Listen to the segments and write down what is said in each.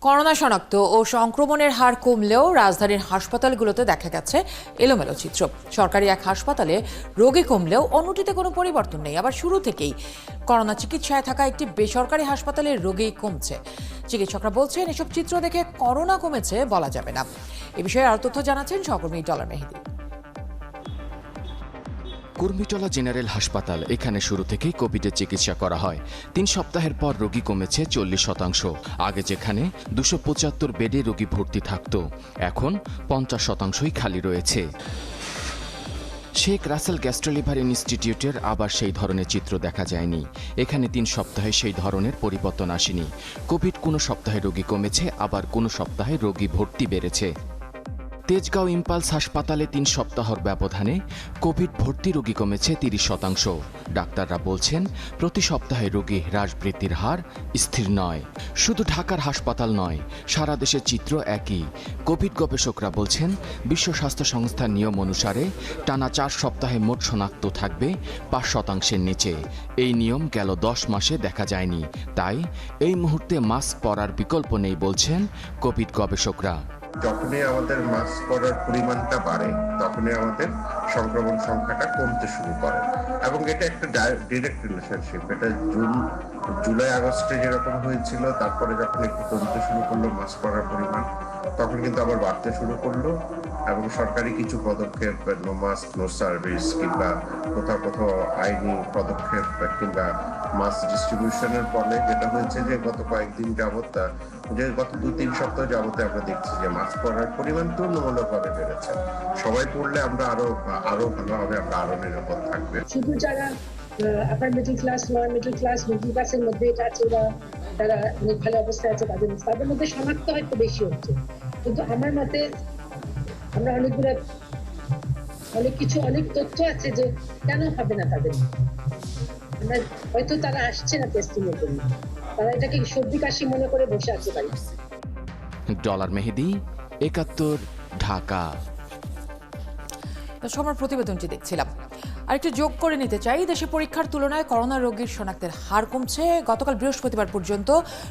Corona শনাক্ত ও সংক্রমণের হার কমলেও রাজধানীর হাসপাতালগুলোতে দেখা গেছে এলোমেলো চিত্র। সরকারি এক হাসপাতালে রোগী কমলেও অন্যটিতে কোনো পরিবর্তন নেই। আবার শুরু থেকেই করোনা চিকিৎসায় থাকা একটি বেসরকারি হাসপাতালের রোগী কমছে। চিকিৎসকরা বলছেন এসব চিত্র দেখে করোনা কমেছে বলা যাবে না। এ বিষয়ে আরও তথ্য জানাচ্ছেন সহকর্মী ডলার মেহেদী। কুর্মিটোলা জেনারেল হাসপাতাল, এখানে শুরু থেকেই কোভিডের চিকিৎসা করা হয়। ৩ সপ্তাহের পর রোগী কমেছে 40%। আগে যেখানে 275 বেডে রোগী ভর্তি থাকত, এখন 50%ই খালি রয়েছে। শেখ রাসেল গ্যাস্ট্রোলিভার ইনস্টিটিউটের আবার সেই ধরনের চিত্র দেখা যায়নি। এখানে 3 সপ্তাহে সেই ধরনের পরিবর্তন আসেনি। কোভিড কোনো সপ্তাহে রোগী কমেছে, আবার কোনো সপ্তাহে রোগী ভর্তি বেড়েছে। তেজগাঁও ইম্পালস হাসপাতালে 3 সপ্তাহর ব্যবধানে কোভিড ভর্তি রোগী কমেছে 30%। ডাক্তাররা বলছেন প্রতি সপ্তাহে রোগী হ্রাস বৃদ্ধির হার স্থির নয়। শুধু ঢাকার হাসপাতাল নয়, সারা দেশের চিত্র একই। কোভিড গবেষকরা বলছেন বিশ্ব স্বাস্থ্য সংস্থার নিয়ম অনুসারে টানা 4 সপ্তাহে মোট শনাক্ত থাকবে 5%-এর নিচে। এই নিয়ম গেল 10 মাসে দেখা যায়নি। তাই এই মুহূর্তে মাস্ক পরার বিকল্প নেই বলছেন কোভিড গবেষকরা। যখনই আমাদের মাস্ক পরার পরিমাণটা বাড়ে, তখনই আমাদের সংক্রমণ সংখ্যাটা কমতে শুরু করে, এবং এটা একটা ডিরেক্ট রিলেশনশিপ। এটা জুলাই আগস্টে যেরকম হয়েছিল, তারপরে যখন একটু কমতে শুরু করলো মাস্ক পরার পরিমাণ, তখন কিন্তু আবার বাড়তে শুরু করলো। এবং সরকারি কিছু পদক্ষেপ, নো মাস্ক নো সার্ভিস, কিংবা কোথাও কোথাও আইনি পদক্ষেপ, কিংবা মাস ডিস্ট্রিবিউশনের ফলে যেটা হয়েছে যে গত কয়েকদিন যাবত, যে গত 2-3 সপ্তাহ যাবতে আমরা দেখছি যে মাস্ক পরার পরিমাণ তুলনামূলকভাবে বেড়েছে। সবাই পড়লে আমরা আরো ভালোভাবে, আমরা আরো নিরাপদ থাকবে। শুধু যারা আপার middle class, lower middle class, middle ক্লাসের মধ্যে এটা আছে, তারা অনেক ভালো অবস্থায় আছে, তাদের মধ্যে শনাক্ত হয়তো বেশি হচ্ছে। কিন্তু আমার মতে আমরা অনেক তথ্য আছে যে কেন হবে না তাদের। আমরা হয়তো তারা আসছে না টেস্টিং এর জন্য, তারা এটাকে সর্দি কাশি মনে করে বসে আছে বাড়িতে। ডলার মেহেদী, 71, ঢাকা। সময় প্রতিবেদনটি দেখছিলাম। আরেকটু যোগ করে নিতে চাই, দেশে পরীক্ষার তুলনায় করোনা রোগীর শনাক্তের হার কমছে। গতকাল বৃহস্পতিবার পর্যন্ত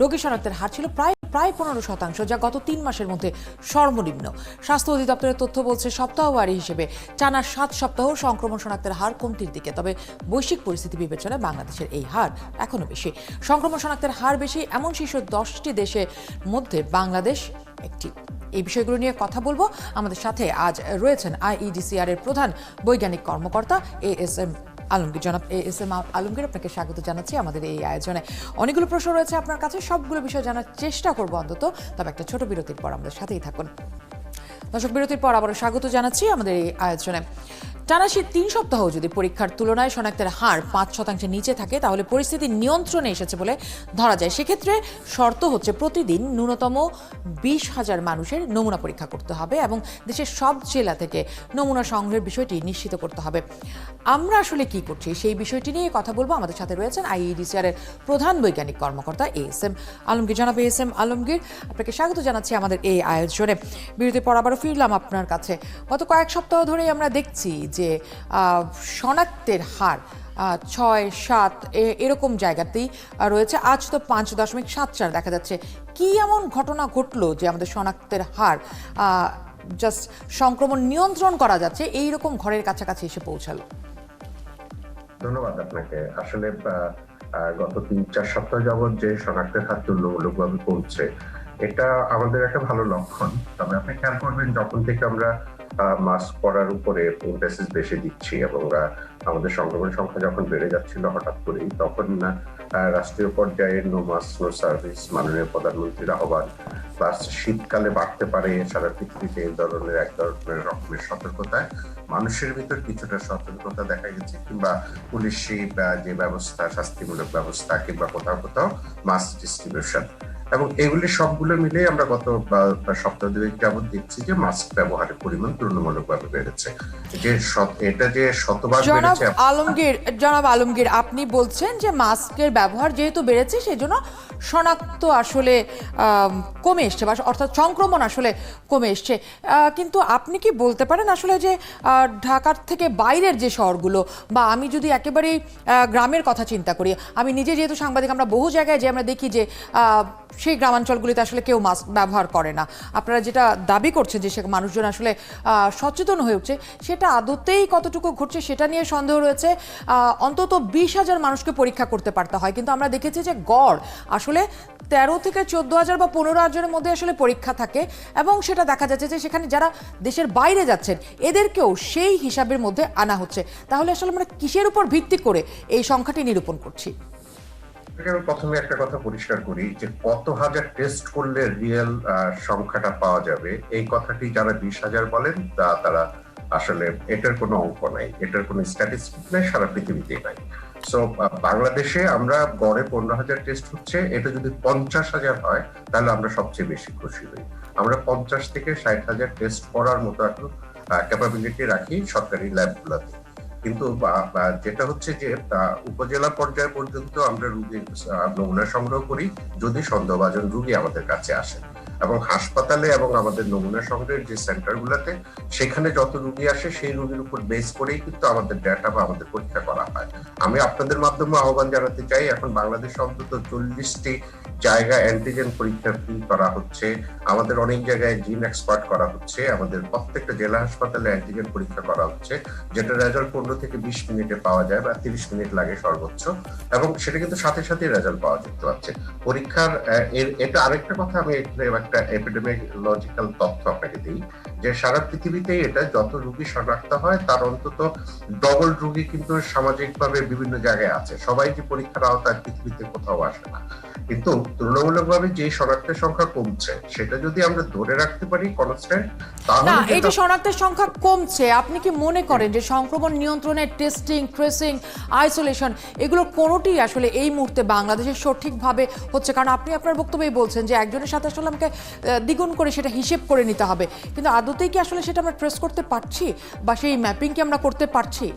রোগী শনাক্তের হার ছিল প্রায় 15%, যা গত 3 মাসের মধ্যে সর্বনিম্ন। স্বাস্থ্য অধিদপ্তরের তথ্য বলছে সপ্তাহওয়ারি হিসেবে টানা 7 সপ্তাহ সংক্রমণ শনাক্তের হার কমতির দিকে। তবে বৈশ্বিক পরিস্থিতি বিবেচনায় বাংলাদেশের এই হার এখনো বেশি। সংক্রমণ শনাক্তের হার বেশি এমন শীর্ষ 10টি দেশের মধ্যে বাংলাদেশ একটি। এই বিষয়গুলো নিয়ে কথা বলবো। আমাদের সাথে আজ রয়েছেন আইইডিসিআর এর প্রধান বৈজ্ঞানিক কর্মকর্তা এএসএম আলমগীর। জনাব এএসএম আলমগীর, আপনাকে স্বাগত জানাচ্ছি আমাদের এই আয়োজনে। অনেকগুলো প্রশ্ন রয়েছে আপনার কাছে, সবগুলো বিষয় জানার চেষ্টা করবো অন্তত। তবে একটা ছোট বিরতির পর আমাদের সাথেই থাকুন। দর্শক, বিরতির পর আবারও স্বাগত জানাচ্ছি আমাদের এই আয়োজনে। টানা 3 সপ্তাহ যদি পরীক্ষার তুলনায় শনাক্তের হার 5%-এর নিচে থাকে, তাহলে পরিস্থিতি নিয়ন্ত্রণে এসেছে বলে ধরা যায়। সেক্ষেত্রে শর্ত হচ্ছে প্রতিদিন ন্যূনতম 20,000 মানুষের নমুনা পরীক্ষা করতে হবে এবং দেশের সব জেলা থেকে নমুনা সংগ্রহের বিষয়টি নিশ্চিত করতে হবে। আমরা আসলে কি করছি সেই বিষয়টি নিয়ে কথা বলবো। আমাদের সাথে রয়েছেন আইইডিসিআর এর প্রধান বৈজ্ঞানিক কর্মকর্তা এএসএম আলমগীর। জনাব এএসএম আলমগীর, আপনাকে স্বাগত জানাচ্ছি আমাদের এই আয়োজনে। বিরতির পর আবারও ফিরলাম আপনার কাছে। গত কয়েক সপ্তাহ ধরেই আমরা দেখছি যে শনাক্তের হার 6-7 এরকম জায়গাতেই রয়েছে। আজ তো 5.74 দেখা যাচ্ছে। কি এমন ঘটনা ঘটলো যে আমাদের শনাক্তের হার জাস্ট সংক্রমণ নিয়ন্ত্রণ করা যাচ্ছে এইরকম ঘরের কাছাকাছি এসে পৌঁছালো? ধন্যবাদ আপনাকে। আসলে গত 3-4 সপ্তাহ যাবত যে শনাক্তের হার তুলনামূলকভাবে কমছে, এটা আমাদের একটা ভালো লক্ষণ। তবে আপনি খেয়াল করবেন, যখন থেকে আমরা মাস্ক পরার উপরে এমফাসিস বেশি দিচ্ছি এবং আমাদের সংক্রমণ সংখ্যা যখন বেড়ে যাচ্ছিল হঠাৎ করেই, তখন রাষ্ট্রীয় পর্যায়ে নো মাস্ক নো সার্ভিস, মাননীয় প্রধানমন্ত্রীর আহ্বান, প্লাস শীতকালে বাড়তে পারে সারা পৃথিবীতে এই ধরনের এক ধরনের রকমের সতর্কতায় মানুষের ভিতর কিছুটা সতর্কতা দেখা গেছে, কিংবা পুলিশি যে ব্যবস্থা, শাস্তিমূলক ব্যবস্থা, কিংবা কোথাও কোথাও মাস্ক ডিস্ট্রিবিউশন, এবং এগুলি সবগুলো মিলে আমরা গত সপ্তাহ 2 যাবত দেখছি যে মাস্ক ব্যবহারের পরিমাণ তুলনামূলকভাবে বেড়েছে। এটা যে শতভাগ বেড়েছে। জনাব আলমগীর, আপনি বলছেন যে মাস্কের ব্যবহার যেহেতু বেড়েছে সেই জন্য শনাক্ত আসলে কমে এসছে, বা অর্থাৎ সংক্রমণ আসলে কমে এসছে, কিন্তু আপনি কি বলতে পারেন আসলে যে ঢাকার থেকে বাইরের যে শহরগুলো, বা আমি যদি একেবারেই গ্রামের কথা চিন্তা করি, আমি নিজে যেহেতু সাংবাদিক, আমরা বহু জায়গায় যে আমরা দেখি যে সেই গ্রামাঞ্চলগুলিতে আসলে কেউ মাস্ক ব্যবহার করে না। আপনারা যেটা দাবি করছেন যে সে মানুষজন আসলে সচেতন হয়ে উঠছে, সেটা আদতেই কতটুকু ঘটছে সেটা নিয়ে সন্দেহ রয়েছে। অন্তত 20,000 মানুষকে পরীক্ষা করতে পারতে হয়, কিন্তু আমরা দেখেছি যে গড় আসলে 13 থেকে 14,000 বা 15,000-এর মধ্যে আসলে পরীক্ষা থাকে, এবং সেটা দেখা যাচ্ছে যে সেখানে যারা দেশের বাইরে যাচ্ছেন এদেরকেও সেই হিসাবের মধ্যে আনা হচ্ছে। তাহলে আসলে আমরা কিসের উপর ভিত্তি করে এই সংখ্যাটি নিরূপণ করছি? আমি প্রথমে একটা কথা পরিষ্কার করি যে কত হাজার টেস্ট করলে রিয়েল সংখ্যাটা পাওয়া যাবে, এই কথাটি যারা 20,000 বলেন তারা আসলে এটার কোনো অঙ্ক নাই, এটার কোনো স্ট্যাটিস্টিক নাই, সারা পৃথিবীতে নাই। সো বাংলাদেশে আমরা গড়ে 15,000 টেস্ট হচ্ছে, এটা যদি 50,000 হয় তাহলে আমরা সবচেয়ে বেশি খুশি হই। আমরা 50 থেকে 60,000 টেস্ট করার মতো এখন ক্যাপাবিলিটি রাখি সরকারি ল্যাবগুলোতে। কিন্তু যেটা হচ্ছে যে উপজেলা পর্যায় পর্যন্ত আমরা রোগীর নমুনা সংগ্রহ করি যদি সন্দেহভাজন রোগী আমাদের কাছে আসে, এবং হাসপাতালে এবং আমাদের নমুনা সংগ্রহের যে সেন্টার গুলাতে সেখানে যত রোগী আসে সেই রোগীর উপর বেস করেই কিন্তু আমাদের ডেটা বা আমাদের পরীক্ষা করা হয়। আমি আপনাদের মাধ্যমে আহ্বান জানাতে চাই, এখন বাংলাদেশে অন্তত 40টি জায়গায় অ্যান্টিজেন পরীক্ষা ফ্রি করা হচ্ছে, আমাদের অনেক জায়গায় জিন এক্সপার্ট করা হচ্ছে, আমাদের প্রত্যেকটা জেলা হাসপাতালে অ্যান্টিজেন পরীক্ষা করা হচ্ছে, যেটা রেজাল্ট 15 থেকে 20 মিনিটে পাওয়া যায় বা 30 মিনিট লাগে সর্বোচ্চ, এবং সেটা কিন্তু সাথে সাথে রেজাল্ট পাওয়া যেতে পারছে পরীক্ষার। এটা আরেকটা কথা, আমি একটা এপিডেমিওলজিক্যাল তথ্য আপনাকে দিই যে সারা পৃথিবীতেই এটা যত রোগী শনাক্ত হয় তার অন্তত ডবল রোগী কিন্তু সামাজিকভাবে বিভিন্ন জায়গায় আছে, সবাই যে পরীক্ষার আওতায় পৃথিবীতে কোথাও আসে না। কিন্তু তুলনামূলকভাবে যে শনাক্তের সংখ্যা কমছে সেটা যদি আমরা ধরে রাখতে পারি কনস্ট্যান্ট, তাহলে না, এই যে শনাক্তের সংখ্যা কমছে, আপনি কি মনে করেন যে সংক্রমণ নিয়ন্ত্রণের টেস্টিং, ট্রেসিং, আইসোলেশন এগুলো কোনোটি আসলে এই মুহূর্তে বাংলাদেশে সঠিকভাবে হচ্ছে? কারণ আপনি আপনার বক্তব্যেই বলছেন যে একজনের সাথে আসলে আমাকে দ্বিগুণ করে সেটা হিসেব করে নিতে হবে, কিন্তু আদতেই কি আসলে সেটা আমরা ট্রেস করতে পারছি, বা সেই ম্যাপিং কি আমরা করতে পারছি?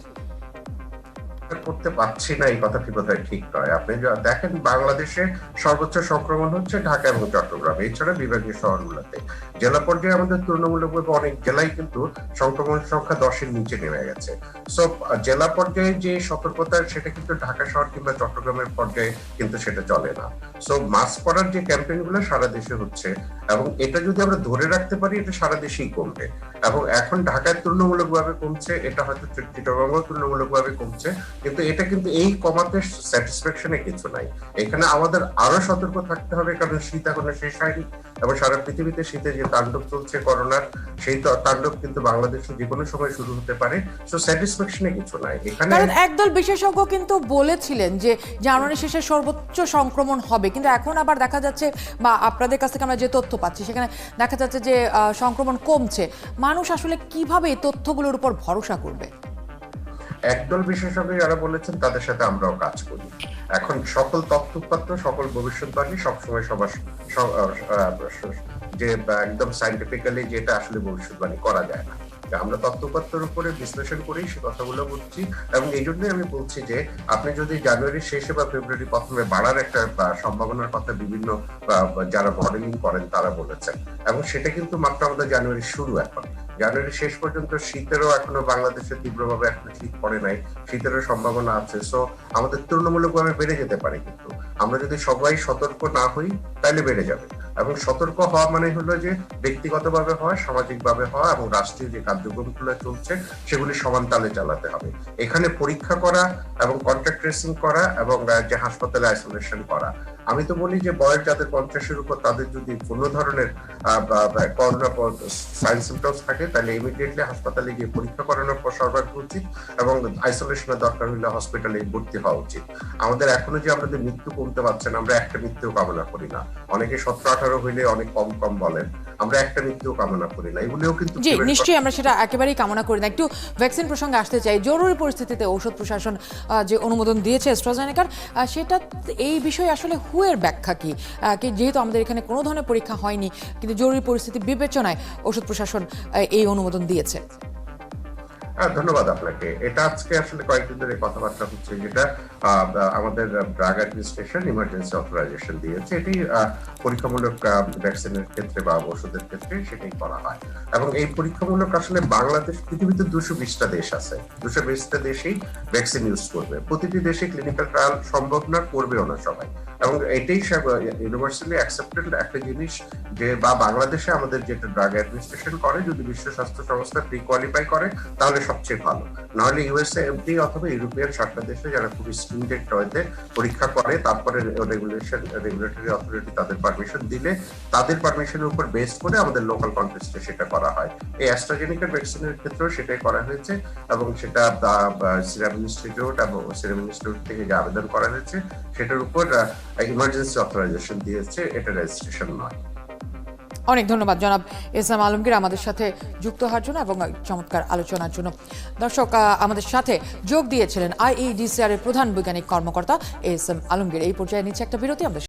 করতে পারছি না, এই কথাটি বোধহয় ঠিক নয়। আপনি দেখেন বাংলাদেশে সর্বোচ্চ সংক্রমণ হচ্ছে ঢাকা এবং চট্টগ্রাম, এছাড়া বিভাগীয় শহরগুলোতে। জেলা পর্যায়ে আমাদের তুলনামূলকভাবে অনেক জেলায় কিন্তু সংক্রমণ সংখ্যা 10-এর নিচে নেমে গেছে। সো জেলা পর্যায়ে যে সতর্কতা সেটা কিন্তু ঢাকা শহর কিংবা চট্টগ্রামের পর্যায়ে কিন্তু সেটা চলে না। সো মাস্ক পরার যে ক্যাম্পেইন গুলো সারা দেশে হচ্ছে, এবং এটা যদি আমরা ধরে রাখতে পারি এটা সারা দেশেই কমবে, এবং এখন ঢাকায় তুলনামূলকভাবে কমছে, এটা হয়তো চিটাগংও তুলনামূলকভাবে কমছে, কিন্তু এটা কিন্তু এই কমাতে স্যাটিসফ্যাকশনে কিছু নাই। এখানে আমাদের আরো সতর্ক থাকতে হবে, কারণ শীত এখনো শেষ হয়নি, এবং সারা পৃথিবীতে শীতে যে তাণ্ডব চলছে করোনার, সেই তাণ্ডব কিন্তু বাংলাদেশে যে কোনো সময় শুরু হতে পারে। সো স্যাটিসফ্যাকশনে কিছু নাই এখানে। কারণ একদল বিশেষজ্ঞ কিন্তু বলেছিলেন যে জানুয়ারি শেষে সর্বোচ্চ সংক্রমণ হবে, কিন্তু এখন আবার দেখা যাচ্ছে, বা আপনাদের কাছ থেকে আমরা যে তথ্য পাচ্ছি সেখানে দেখা যাচ্ছে যে সংক্রমণ কমছে। মানুষ আসলে কিভাবে এই তথ্যগুলোর উপর ভরসা করবে? একদল বিশেষজ্ঞ যারা বলেছেন তাদের সাথে আমরাও কাজ করি। এখন সকল তথ্যপাত্র, সকল ভবিষ্যৎবাণী সবসময় সবার যে একদম সাইন্টিফিক্যালি যেটা আসলে ভবিষ্যৎবাণী করা যায় না, আমরা তথ্যপত্রের উপরে বিশ্লেষণ করেই সে কথাগুলো বলছি। এবং এই জন্যই আমি বলছি যে আপনি যদি জানুয়ারির শেষে বা ফেব্রুয়ারি প্রথমে বাড়ার একটা সম্ভাবনার কথা বিভিন্ন যারা মডেলিং করেন তারা বলেছেন, এবং সেটা কিন্তু মাত্র আমাদের জানুয়ারির শুরু। এখন জানুয়ারির শেষ পর্যন্ত শীতেরও এখনো বাংলাদেশে তীব্রভাবে এখনো শীত পড়ে নাই, শীতেরও সম্ভাবনা আছে। সো আমাদের তুলনামূলকভাবে বেড়ে যেতে পারে, কিন্তু আমরা যদি সবাই সতর্ক না হই তাহলে বেড়ে যাবে। এবং সতর্ক হওয়া মানে হলো যে ব্যক্তিগতভাবে হওয়া, সামাজিকভাবে হওয়া, এবং রাষ্ট্রীয় যে কার্যক্রমগুলো চলছে সেগুলি সমান তালে চালাতে হবে। এখানে পরীক্ষা করা এবং কন্ট্যাক্ট ট্রেসিং করা এবং যে হাসপাতালে আইসোলেশন করা। আমি তো বলি যে বয়স যাদের 50-এর উপর, তাদের যদি কোনো ধরনের করোনা সাইন সিমটমস থাকে তাহলে ইমিডিয়েটলি হাসপাতালে গিয়ে পরীক্ষা করানোর পর সরবরাহ উচিত, এবং আইসোলেশনের দরকার হলে হসপিটালে ভর্তি হওয়া উচিত। আমাদের এখনো যে আমাদের মৃত্যু কমতে পারছে না, আমরা একটা মৃত্যু কামনা করি না। অনেকে 17-18 হইলে অনেক কম কম বলেন, আমরা একটা মৃত্যু কামনা করি না। এগুলিও কিন্তু জি, নিশ্চয়ই আমরা সেটা একেবারেই কামনা করি না। একটু ভ্যাকসিন প্রসঙ্গে আসতে চাই। জরুরি পরিস্থিতিতে ঔষধ প্রশাসন যে অনুমোদন দিয়েছে অ্যাস্ট্রাজেনেকার, সেটা এই বিষয়ে আসলে হুয়ের ব্যাখ্যা কি? যেহেতু আমাদের এখানে কোনো ধরনের পরীক্ষা হয়নি, কিন্তু জরুরি পরিস্থিতি বিবেচনায় ঔষধ প্রশাসন এই অনুমোদন দিয়েছে। ধন্যবাদ আপনাকে। এটা আজকে আসলে কয়েকদিন ধরে কথাবার্তা হচ্ছে, যেটা আমাদের ড্রাগ অ্যাডমিনিস্ট্রেশন ইমার্জেন্সি অথরাইজেশন দিয়েছে। এটি পরীক্ষামূলক ভ্যাকসিনের ক্ষেত্রে বা ওষুধের ক্ষেত্রে সেটাই করা হয়। এবং এই পরীক্ষামূলক আসলে বাংলাদেশ, পৃথিবীতে 220টা দেশ আছে, 220টা দেশেই ভ্যাকসিন ইউজ করবে। প্রতিটি দেশে ক্লিনিক্যাল ট্রায়াল সম্ভব না, করবেও না সবাই। এবং এটাই ইউনিভার্সালি অ্যাকসেপ্টেড একটা জিনিস যে, বা বাংলাদেশে আমাদের যেটা ড্রাগ অ্যাডমিনিস্ট্রেশন করে, যদি বিশ্ব স্বাস্থ্য সংস্থা প্রি কোয়ালিফাই করে তাহলে সবচেয়ে ভালো। নাহলে ইউএসএ এফডি অথবা ইউরোপিয়ান 7টা দেশে যারা খুব স্ট্রিংজেন্ট হয়েছে পরীক্ষা করে, তারপরে রেগুলেটরি অথরিটি তাদের পারমিশন দিলে তাদের পারমিশনের উপর বেস করে আমাদের লোকাল কন্টেস্টে সেটা করা হয়। এই অ্যাস্ট্রাজেনিকা ভ্যাকসিনের ক্ষেত্রেও সেটাই করা হয়েছে এবং সেটা সিরাম ইনস্টিটিউট থেকে যে আবেদন করা হয়েছে সেটার উপর ইমার্জেন্সি অথরাইজেশন দিয়েছে, এটা রেজিস্ট্রেশন নয়। অনেক ধন্যবাদ জনাব এসএম আলমগীর আমাদের সাথে যুক্ত হওয়ার জন্য এবং চমৎকার আলোচনার জন্য। দর্শক, আমাদের সাথে যোগ দিয়েছিলেন আইইডিসিআর এর প্রধান বৈজ্ঞানিক কর্মকর্তা এসএম আলমগীর। এই পর্যায়ে নিচ্ছে একটা বিরতি, আমরা